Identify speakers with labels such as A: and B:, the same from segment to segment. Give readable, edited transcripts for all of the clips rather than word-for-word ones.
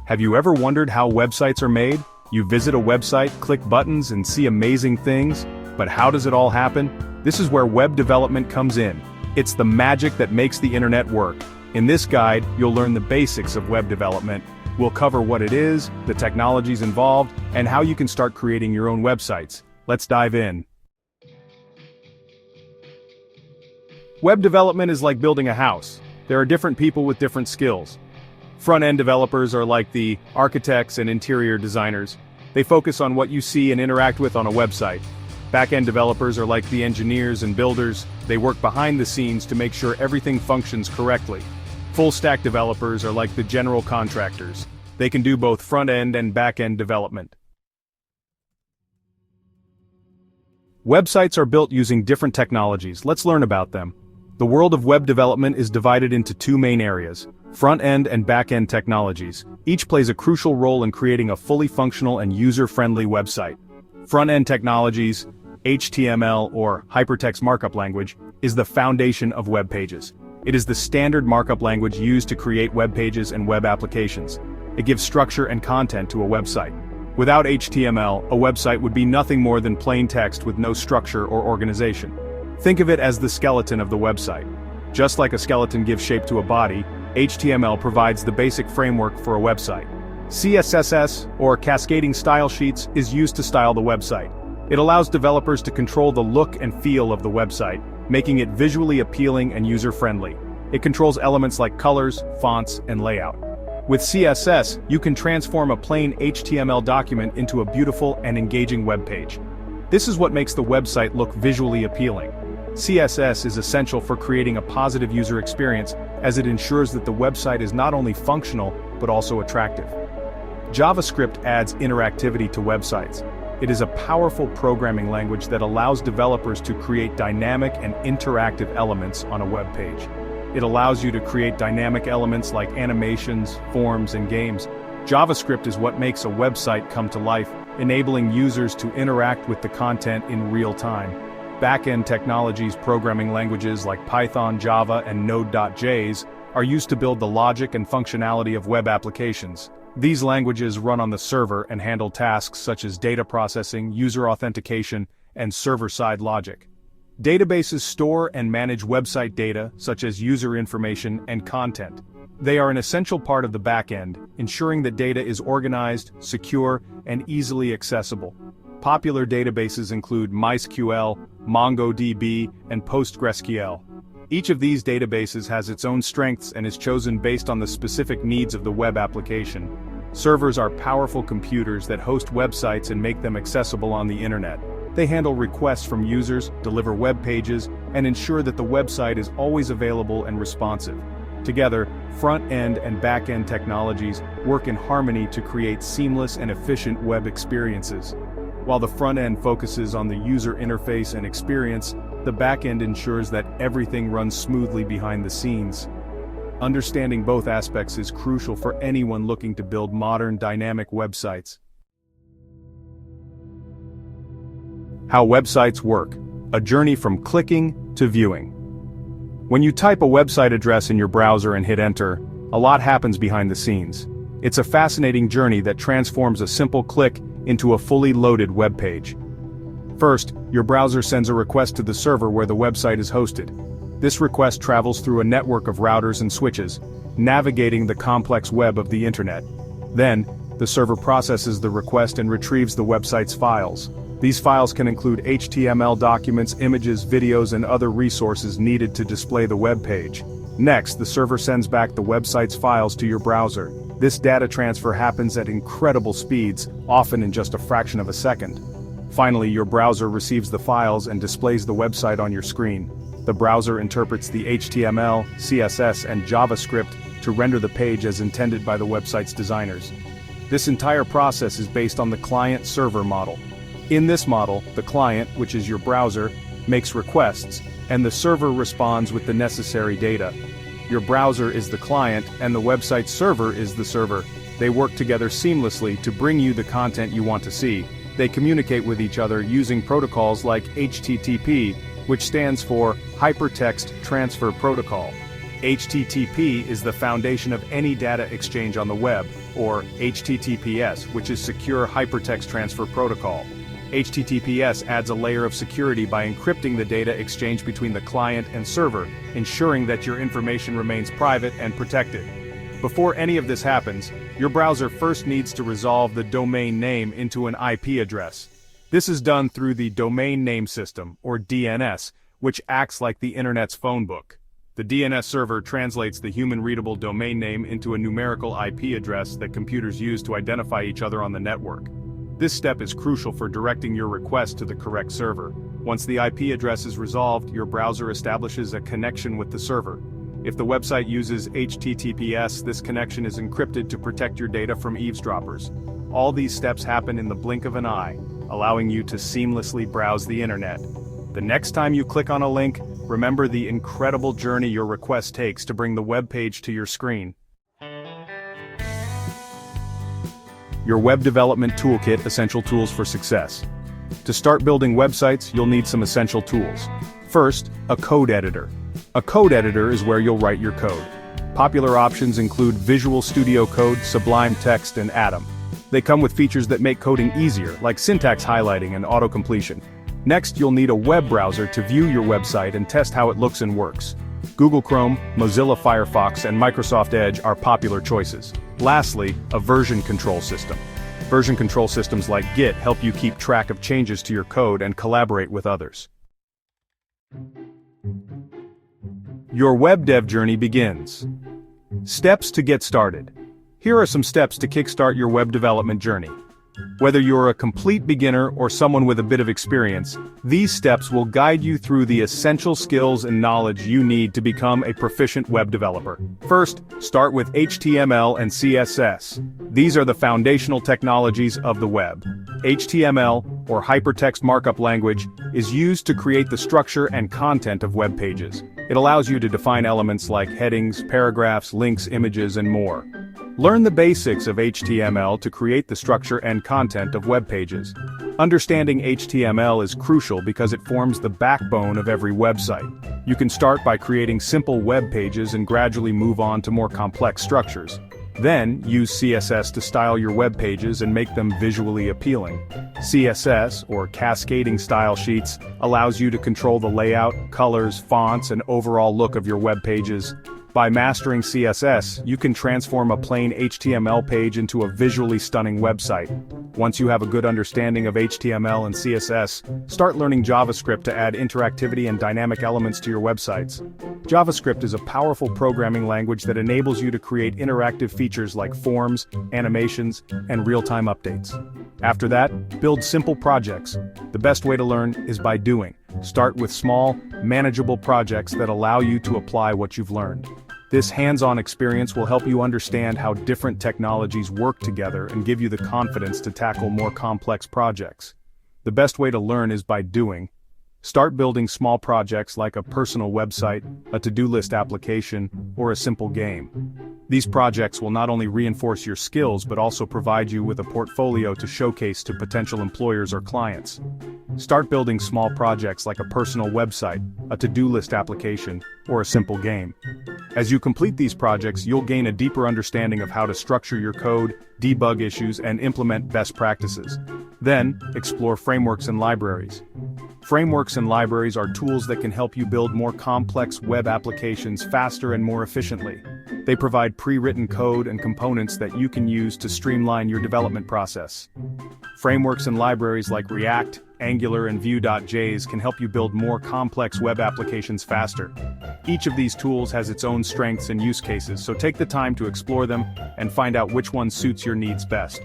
A: Have you ever wondered how websites are made? You visit a website, click buttons, and see amazing things, but how does it all happen? This is where web development comes in. It's the magic that makes the internet work. In this guide, you'll learn the basics of web development. We'll cover what it is, the technologies involved, and how you can start creating your own websites. Let's dive in. Web development is like building a house. There are different people with different skills. Front-end developers are like the architects and interior designers. They focus on what you see and interact with on a website. Back-end developers are like the engineers and builders. They work behind the scenes to make sure everything functions correctly. Full-stack developers are like the general contractors. They can do both front-end and back-end development. Websites are built using different technologies. Let's learn about them. The world of web development is divided into two main areas: front-end and back-end technologies. Each plays a crucial role in creating a fully functional and user-friendly website. Front-end technologies, HTML or hypertext markup language, is the foundation of web pages. It is the standard markup language used to create web pages and web applications. It gives structure and content to a website. Without HTML, a website would be nothing more than plain text with no structure or organization. Think of it as the skeleton of the website. Just like a skeleton gives shape to a body, HTML provides the basic framework for a website. CSS, or cascading style sheets, is used to style the website. It allows developers to control the look and feel of the website, making it visually appealing and user-friendly. It controls elements like colors, fonts, and layout. With CSS, you can transform a plain HTML document into a beautiful and engaging web page. This is what makes the website look visually appealing. CSS is essential for creating a positive user experience, as it ensures that the website is not only functional, but also attractive. JavaScript adds interactivity to websites. It is a powerful programming language that allows developers to create dynamic and interactive elements on a web page. It allows you to create dynamic elements like animations, forms, and games. JavaScript is what makes a website come to life, enabling users to interact with the content in real time. Back-end technologies, programming languages like Python, Java, and Node.js are used to build the logic and functionality of web applications. These languages run on the server and handle tasks such as data processing, user authentication, and server-side logic. Databases store and manage website data, such as user information and content. They are an essential part of the back-end, ensuring that data is organized, secure, and easily accessible. Popular databases include MySQL, MongoDB, and PostgreSQL. Each of these databases has its own strengths and is chosen based on the specific needs of the web application. Servers are powerful computers that host websites and make them accessible on the internet. They handle requests from users, deliver web pages, and ensure that the website is always available and responsive. Together, front-end and back-end technologies work in harmony to create seamless and efficient web experiences. While the front-end focuses on the user interface and experience, the back-end ensures that everything runs smoothly behind the scenes. Understanding both aspects is crucial for anyone looking to build modern, dynamic websites. How websites work: a journey from clicking to viewing. When you type a website address in your browser and hit enter, a lot happens behind the scenes. It's a fascinating journey that transforms a simple click into a fully loaded web page. First, your browser sends a request to the server where the website is hosted. This request travels through a network of routers and switches, navigating the complex web of the internet. Then, the server processes the request and retrieves the website's files. These files can include HTML documents, images, videos, and other resources needed to display the web page. Next, the server sends back the website's files to your browser. This data transfer happens at incredible speeds, often in just a fraction of a second. Finally, your browser receives the files and displays the website on your screen. The browser interprets the HTML, CSS, and JavaScript to render the page as intended by the website's designers. This entire process is based on the client-server model. In this model, the client, which is your browser, makes requests, and the server responds with the necessary data. Your browser is the client, and the website server is the server. They work together seamlessly to bring you the content you want to see. They communicate with each other using protocols like HTTP, which stands for Hypertext Transfer Protocol. HTTP is the foundation of any data exchange on the web, or HTTPS, which is Secure Hypertext Transfer Protocol. HTTPS adds a layer of security by encrypting the data exchanged between the client and server, ensuring that your information remains private and protected. Before any of this happens, your browser first needs to resolve the domain name into an IP address. This is done through the Domain Name System, or DNS, which acts like the Internet's phone book. The DNS server translates the human-readable domain name into a numerical IP address that computers use to identify each other on the network. This step is crucial for directing your request to the correct server. Once the IP address is resolved, your browser establishes a connection with the server. If the website uses HTTPS, this connection is encrypted to protect your data from eavesdroppers. All these steps happen in the blink of an eye, allowing you to seamlessly browse the internet. The next time you click on a link, remember the incredible journey your request takes to bring the web page to your screen. Your Web Development Toolkit: Essential Tools for Success. To start building websites, you'll need some essential tools. First, a code editor. A code editor is where you'll write your code. Popular options include Visual Studio Code, Sublime Text, and Atom. They come with features that make coding easier, like syntax highlighting and auto-completion. Next, you'll need a web browser to view your website and test how it looks and works. Google Chrome, Mozilla Firefox, and Microsoft Edge are popular choices. Lastly, a version control system. Version control systems like Git help you keep track of changes to your code and collaborate with others. Your web dev journey begins. Steps to get started. Here are some steps to kickstart your web development journey. Whether you're a complete beginner or someone with a bit of experience, these steps will guide you through the essential skills and knowledge you need to become a proficient web developer. First, start with HTML and CSS. These are the foundational technologies of the web. HTML, or Hypertext Markup Language, is used to create the structure and content of web pages. It allows you to define elements like headings, paragraphs, links, images, and more. Learn the basics of HTML to create the structure and content of web pages. Understanding HTML is crucial because it forms the backbone of every website. You can start by creating simple web pages and gradually move on to more complex structures. Then, use CSS to style your web pages and make them visually appealing. CSS, or Cascading Style Sheets, allows you to control the layout, colors, fonts, and overall look of your web pages. By mastering CSS, you can transform a plain HTML page into a visually stunning website. Once you have a good understanding of HTML and CSS, start learning JavaScript to add interactivity and dynamic elements to your websites. JavaScript is a powerful programming language that enables you to create interactive features like forms, animations, and real-time updates. After that, build simple projects. The best way to learn is by doing. Start with small, manageable projects that allow you to apply what you've learned. This hands-on experience will help you understand how different technologies work together and give you the confidence to tackle more complex projects. The best way to learn is by doing. Start building small projects like a personal website, a to-do list application, or a simple game. These projects will not only reinforce your skills but also provide you with a portfolio to showcase to potential employers or clients. Start building small projects like a personal website, a to-do list application, or a simple game. As you complete these projects, you'll gain a deeper understanding of how to structure your code, debug issues, and implement best practices. Then, explore frameworks and libraries. Frameworks and libraries are tools that can help you build more complex web applications faster and more efficiently. They provide pre-written code and components that you can use to streamline your development process. Frameworks and libraries like React, Angular, and Vue.js can help you build more complex web applications faster. Each of these tools has its own strengths and use cases, so take the time to explore them and find out which one suits your needs best.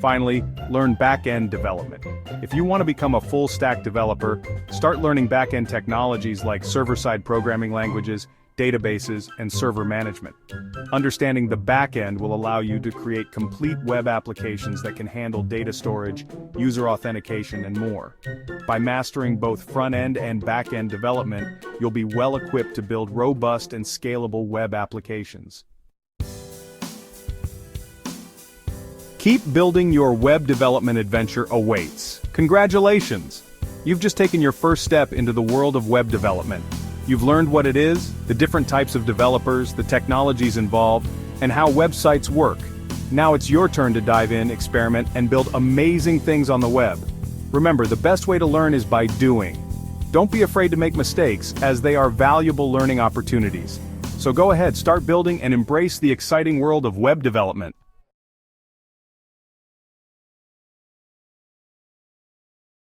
A: Finally, learn back-end development. If you want to become a full-stack developer, start learning back-end technologies like server-side programming languages, databases, and server management. Understanding the back-end will allow you to create complete web applications that can handle data storage, user authentication, and more. By mastering both front-end and back-end development, you'll be well-equipped to build robust and scalable web applications. Keep building your web development adventure awaits. Congratulations! You've just taken your first step into the world of web development. You've learned what it is, the different types of developers, the technologies involved, and how websites work. Now it's your turn to dive in, experiment, and build amazing things on the web. Remember, the best way to learn is by doing. Don't be afraid to make mistakes, as they are valuable learning opportunities. So go ahead, start building and embrace the exciting world of web development.